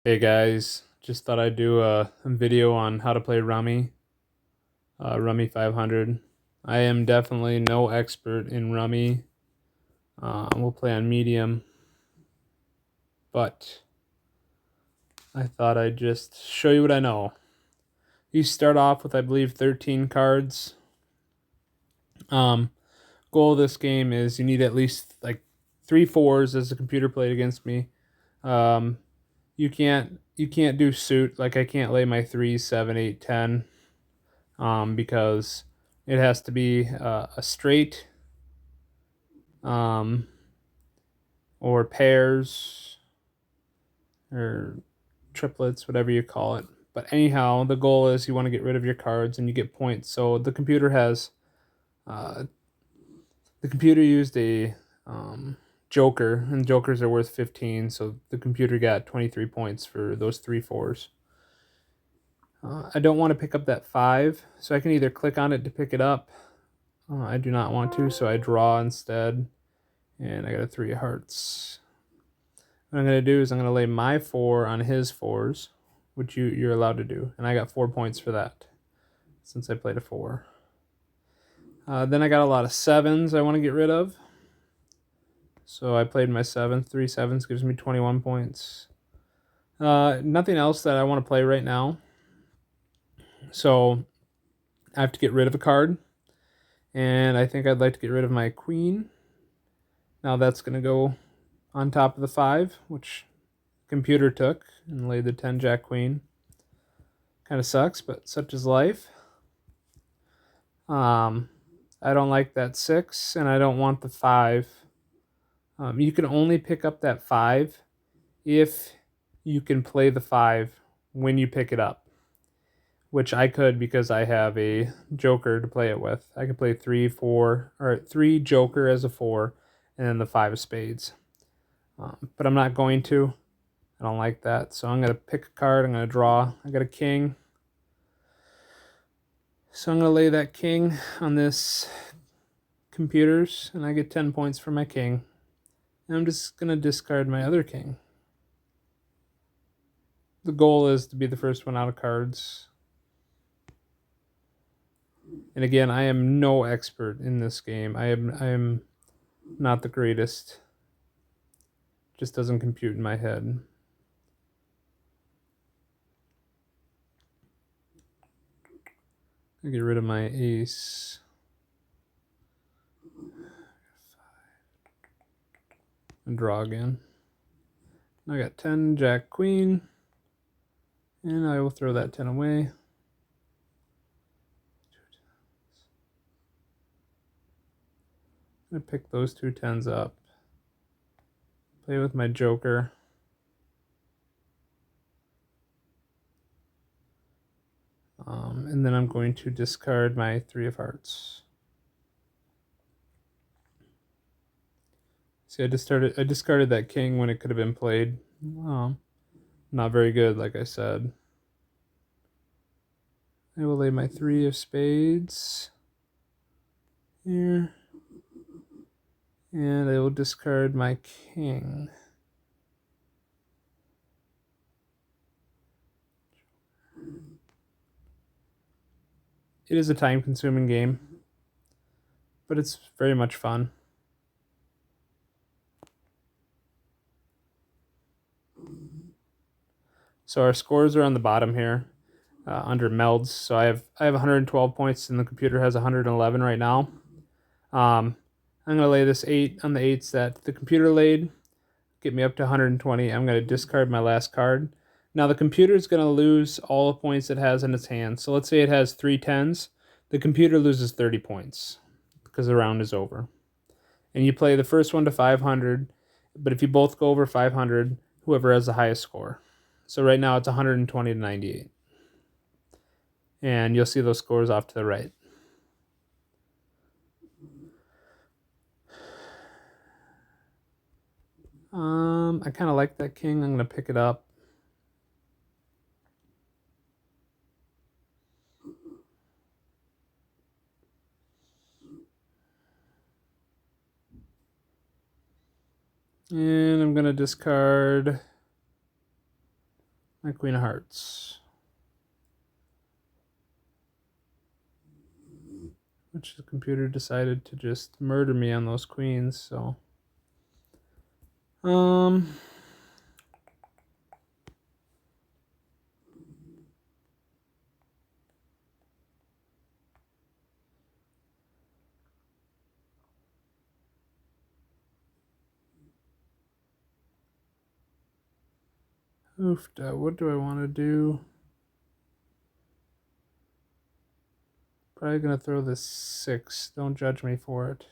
Hey guys, just thought I'd do a video on how to play Rummy, Rummy 500. I am definitely no expert in Rummy. We'll play on medium, but I thought I'd just show you what I know. You start off with, I believe, 13 cards. Um, Goal of this game is you need at least like 3 4s, as the computer played against me. Um, you can't do suit, like I can't lay my 3, 7, 8, 10. Because it has to be a straight, um, or pairs or triplets, whatever you call it. But anyhow, the goal is you want to get rid of your cards and you get points. So uh, the computer used a joker, and jokers are worth 15. So the computer got 23 points for those 3 4s. I don't want to pick up that 5, so I can either click on it to pick it up. I do not want to, so I draw instead. And I got a 3 of hearts. What I'm going to do is I'm going to lay my 4 on his 4s, which you're allowed to do. And I got 4 points for that, since I played a 4. Then I got a lot of 7s I want to get rid of. So I played my 7th. 3 7s gives me 21 points. Nothing else that I want to play right now. So I have to get rid of a card. And I think I'd like to get rid of my queen. Now that's going to go on top of the 5, which computer took, and laid the 10 jack queen. Kind of sucks, but such is life. I don't like that 6, and I don't want the 5. You can only pick up that 5 if you can play the 5 when you pick it up, which I could because I have a joker to play it with. I could play 3 4, or 3 joker as a 4, and then the 5 of spades. But I'm not going to. I don't like that. So I'm going to pick a card. I'm going to draw. I got a king. So I'm going to lay that king on this computers, and I get 10 points for my king. And I'm just going to discard my other king. The goal is to be the first one out of cards. And again, I am no expert in this game. I am not the greatest. Just doesn't compute in my head. I get rid of my ace. And draw again. I got 10 jack queen, and I will throw that 10 away. I'm going to pick those 2 10s up. Play with my joker. And then I'm going to discard my 3 of hearts. See, I discarded that king when it could have been played. Not very good, like I said. I will lay my 3 of spades here. And I will discard my king. It is a time-consuming game, but it's very much fun. So our scores are on the bottom here, under melds. So I have 112 points, and the computer has 111 right now. I'm gonna lay this 8 on the 8s that the computer laid, get me up to 120. I'm gonna discard my last card. Now the computer is gonna lose all the points it has in its hand. So let's say it has 3 10s. The computer loses 30 points because the round is over. And you play the first one to 500, but if you both go over 500, whoever has the highest score. So right now it's 120 to 98. And you'll see those scores off to the right. I kind of like that king. I'm going to pick it up. And I'm going to discard My Queen of Hearts. Which the computer decided to just murder me on those queens, so. Oofda, what do I want to do? Probably gonna throw this 6. Don't judge me for it.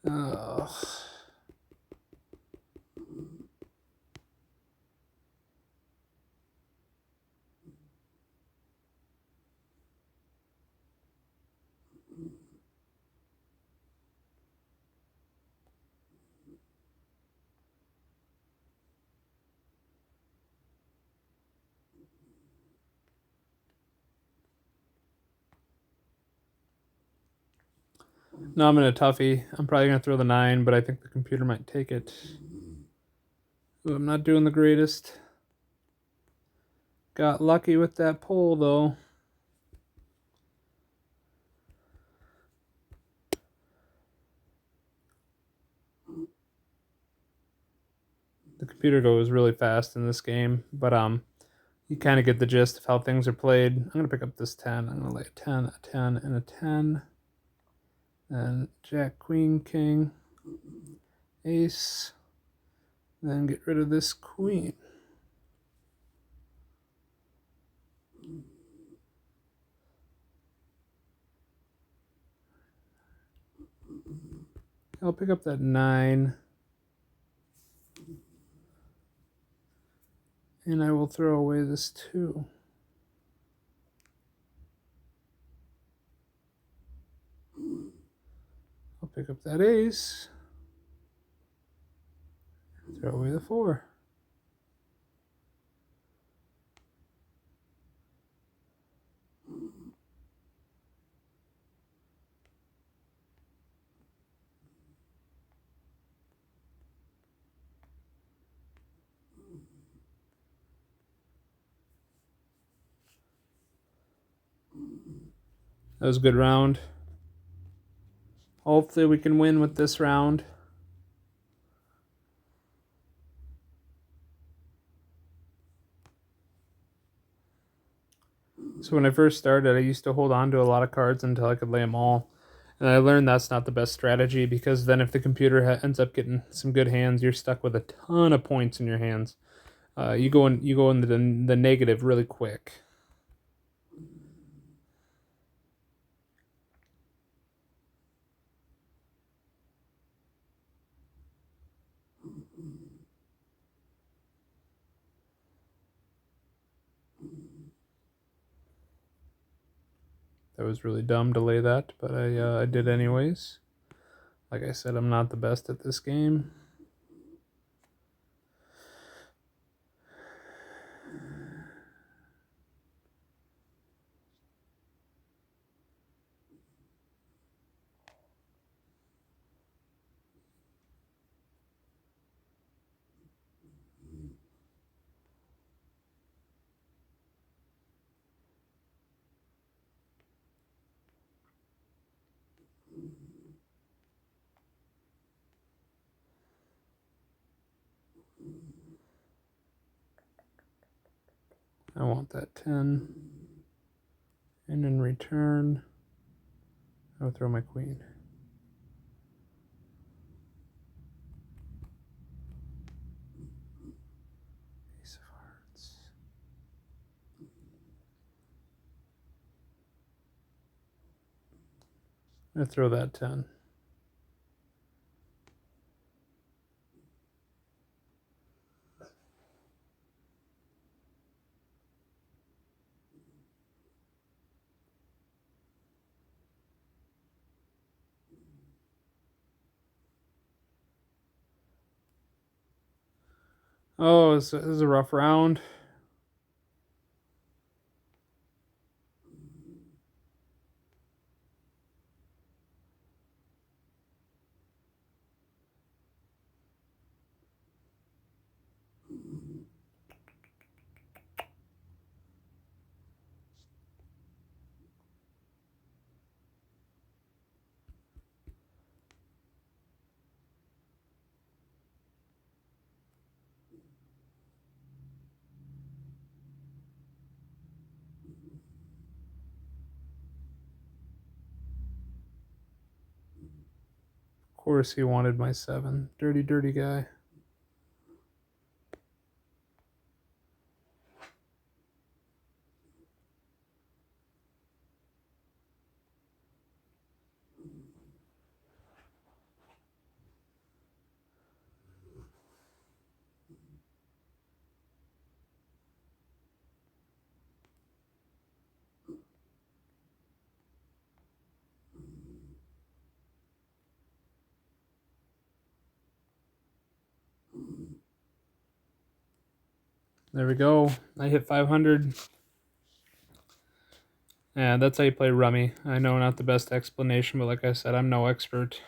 Ugh. No, I'm in a toughie. I'm probably gonna throw the 9, but I think the computer might take it. Ooh, I'm not doing the greatest. Got lucky with that pull though. The computer goes really fast in this game, but you kind of get the gist of how things are played. I'm gonna pick up this 10. I'm gonna lay a 10, a 10, and a 10. Then Jack, Queen, King, Ace. Then get rid of this Queen. I'll pick up that 9. And I will throw away this 2. I'll pick up that ace. Throw away the 4. That was a good round. Hopefully we can win with this round. So when I first started, I used to hold on to a lot of cards until I could lay them all. And I learned that's not the best strategy, because then if the computer ends up getting some good hands, you're stuck with a ton of points in your hands. You go in the negative really quick. That was really dumb to lay that, but I did anyways. Like I said, I'm not the best at this game. I want that 10. And in return, I'll throw my queen. Ace of hearts. I'm gonna throw that 10. Oh, this is a rough round. Of course he wanted my 7. Dirty, dirty guy. There we go. I hit 500. Yeah, that's how you play Rummy. I know not the best explanation, but like I said, I'm no expert.